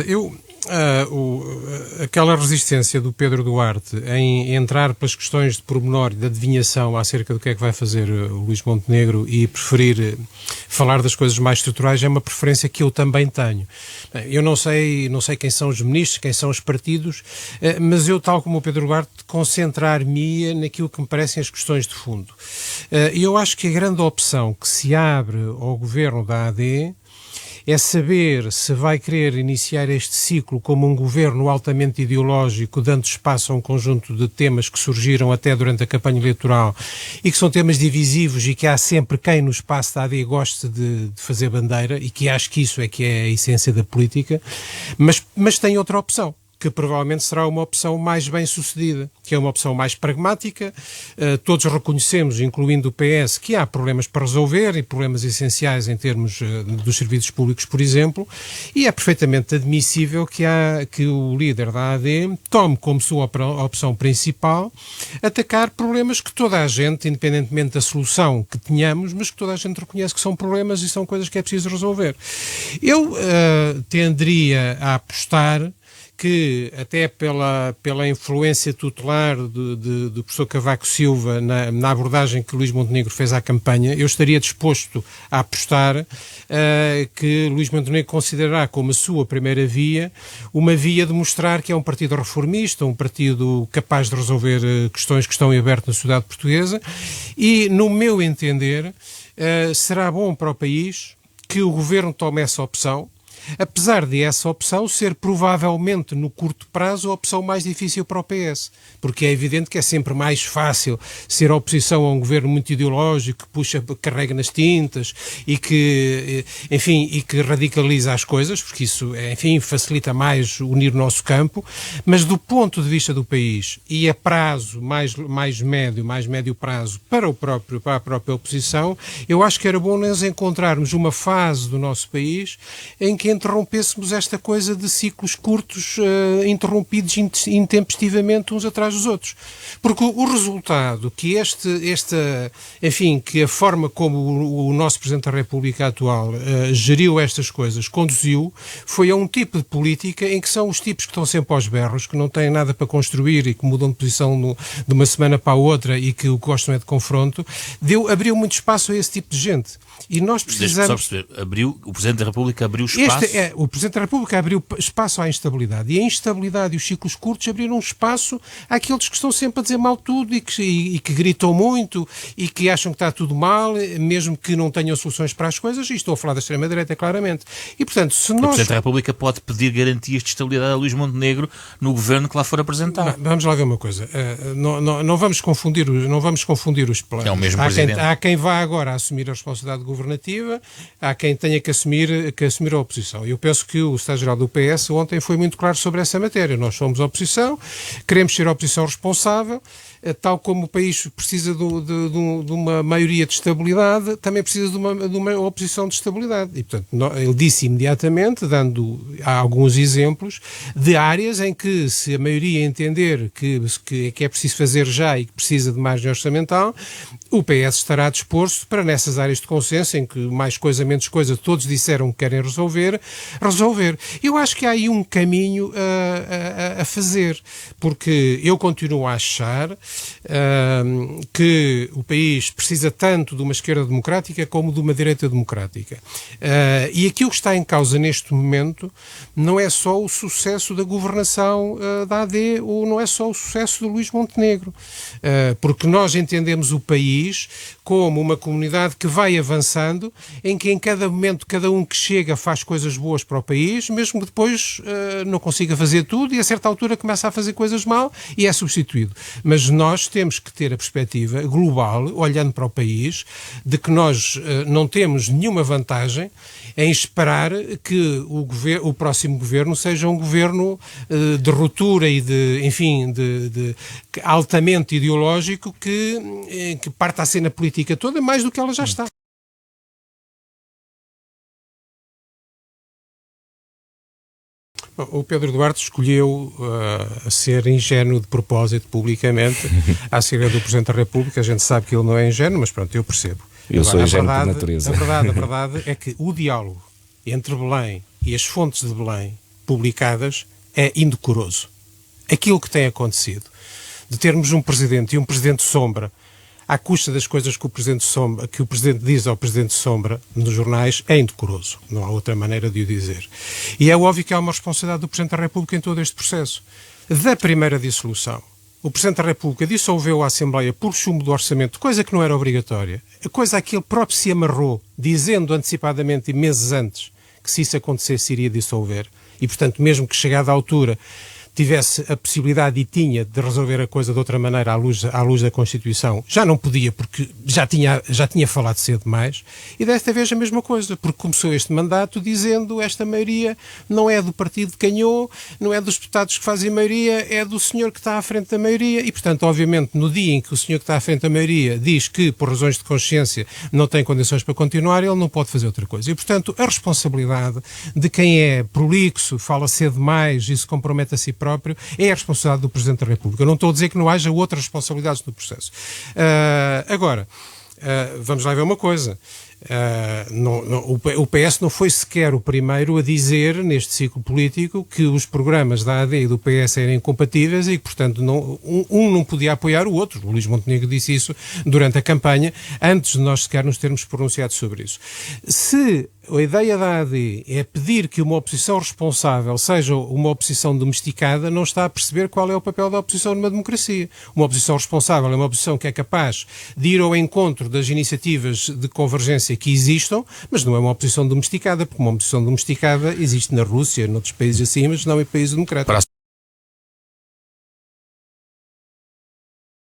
coisa. Aquela resistência do Pedro Duarte em entrar pelas questões de pormenor e de adivinhação acerca do que é que vai fazer o Luís Montenegro e preferir falar das coisas mais estruturais é uma preferência que eu também tenho. Eu não sei quem são os ministros, quem são os partidos, mas eu, tal como o Pedro Duarte, concentrar-me naquilo que me parecem as questões de fundo. E eu acho que a grande opção que se abre ao governo da AD é saber se vai querer iniciar este ciclo como um governo altamente ideológico, dando espaço a um conjunto de temas que surgiram até durante a campanha eleitoral e que são temas divisivos e que há sempre quem no espaço da AD goste de fazer bandeira e que acho que isso é a essência da política, mas tem outra opção, que provavelmente será uma opção mais bem-sucedida, que é uma opção mais pragmática. Todos reconhecemos, incluindo o PS, que há problemas para resolver e problemas essenciais em termos dos serviços públicos, por exemplo, e é perfeitamente admissível que o líder da AD tome como sua opção principal atacar problemas que toda a gente, independentemente da solução que tenhamos, mas que toda a gente reconhece que são problemas e são coisas que é preciso resolver. Eu tenderia a apostar que, até pela influência tutelar do professor Cavaco Silva na abordagem que Luís Montenegro fez à campanha, eu estaria disposto a apostar que Luís Montenegro considerará como a sua primeira via uma via de mostrar que é um partido reformista, um partido capaz de resolver questões que estão em aberto na sociedade portuguesa e, no meu entender, será bom para o país que o governo tome essa opção, apesar de essa opção ser provavelmente no curto prazo a opção mais difícil para o PS, porque é evidente que é sempre mais fácil ser oposição a um governo muito ideológico, que carrega nas tintas e que, enfim, e que radicaliza as coisas, porque isso, enfim, facilita mais unir o nosso campo, mas do ponto de vista do país e a prazo mais médio prazo para a própria oposição, eu acho que era bom nós encontrarmos uma fase do nosso país em que interrompêssemos esta coisa de ciclos curtos, interrompidos intempestivamente uns atrás dos outros. Porque o resultado que que a forma como o nosso Presidente da República atual geriu estas coisas, conduziu, foi a um tipo de política em que são os tipos que estão sempre aos berros, que não têm nada para construir e que mudam de posição de uma semana para a outra e que o que gostam é de confronto, abriu muito espaço a esse tipo de gente. E nós precisamos... Deixa-me só perceber, o Presidente da República abriu espaço... O Presidente da República abriu espaço à instabilidade. E a instabilidade e os ciclos curtos abriram espaço àqueles que estão sempre a dizer mal tudo e que gritam muito e que acham que está tudo mal, mesmo que não tenham soluções para as coisas. E estou a falar da extrema-direita, claramente. E, portanto, se nós... O Presidente da República pode pedir garantias de estabilidade a Luís Montenegro no governo que lá for apresentado. Vamos lá ver uma coisa. Não vamos confundir os planos. É o mesmo Presidente. Há quem vá agora assumir a responsabilidade governativa, há quem tenha que assumir a oposição. Eu penso que o Estado-Geral do PS ontem foi muito claro sobre essa matéria. Nós somos oposição, queremos ser oposição responsável, tal como o país precisa de uma maioria de estabilidade, também precisa de uma oposição de estabilidade. E, portanto, ele disse imediatamente, dando alguns exemplos, de áreas em que, se a maioria entender que é preciso fazer já e que precisa de margem orçamental, o PS estará disposto para, nessas áreas de consenso, em que mais coisa, menos coisa, todos disseram que querem resolver. Eu acho que há aí um caminho a fazer, porque eu continuo a achar que o país precisa tanto de uma esquerda democrática como de uma direita democrática. E aquilo que está em causa neste momento não é só o sucesso da governação da AD ou não é só o sucesso do Luís Montenegro, porque nós entendemos o país como uma comunidade que vai avançando, em que em cada momento cada um que chega faz coisas boas para o país, mesmo que depois não consiga fazer tudo e a certa altura começa a fazer coisas mal e é substituído. Mas nós temos que ter a perspectiva global, olhando para o país, de que nós não temos nenhuma vantagem em esperar que o próximo governo seja um governo de ruptura e de altamente ideológico que parta a cena política toda mais do que ela já está. O Pedro Duarte escolheu ser ingênuo de propósito publicamente acerca do Presidente da República. A gente sabe que ele não é ingênuo, mas pronto, eu percebo. Eu sou ingênuo por natureza. A verdade é que o diálogo entre Belém e as fontes de Belém publicadas é indecoroso. Aquilo que tem acontecido, de termos um Presidente e um Presidente Sombra, à custa das coisas que o Presidente diz ao Presidente Sombra nos jornais, é indecoroso. Não há outra maneira de o dizer. E é óbvio que há uma responsabilidade do Presidente da República em todo este processo. Da primeira dissolução, o Presidente da República dissolveu a Assembleia por chumbo do orçamento, coisa que não era obrigatória, coisa a que ele próprio se amarrou, dizendo antecipadamente e meses antes que se isso acontecesse iria dissolver. E, portanto, mesmo que chegada à altura tivesse a possibilidade e tinha de resolver a coisa de outra maneira à luz da Constituição, já não podia porque já tinha falado cedo demais, e desta vez a mesma coisa, porque começou este mandato dizendo esta maioria não é do partido que ganhou, não é dos deputados que fazem maioria, é do senhor que está à frente da maioria, e portanto, obviamente, no dia em que o senhor que está à frente da maioria diz que, por razões de consciência, não tem condições para continuar, ele não pode fazer outra coisa. E, portanto, a responsabilidade de quem é prolixo, fala cedo demais e se compromete a si próprio, é a responsabilidade do Presidente da República. Eu não estou a dizer que não haja outras responsabilidades no processo. Agora, vamos lá ver uma coisa. O PS não foi sequer o primeiro a dizer, neste ciclo político, que os programas da AD e do PS eram incompatíveis e que, portanto, um não podia apoiar o outro. O Luís Montenegro disse isso durante a campanha, antes de nós sequer nos termos pronunciado sobre isso. Se a ideia da AD é pedir que uma oposição responsável seja uma oposição domesticada, não está a perceber qual é o papel da oposição numa democracia. Uma oposição responsável é uma oposição que é capaz de ir ao encontro das iniciativas de convergência que existam, mas não é uma oposição domesticada, porque uma oposição domesticada existe na Rússia, noutros países assim, mas não em países democráticos.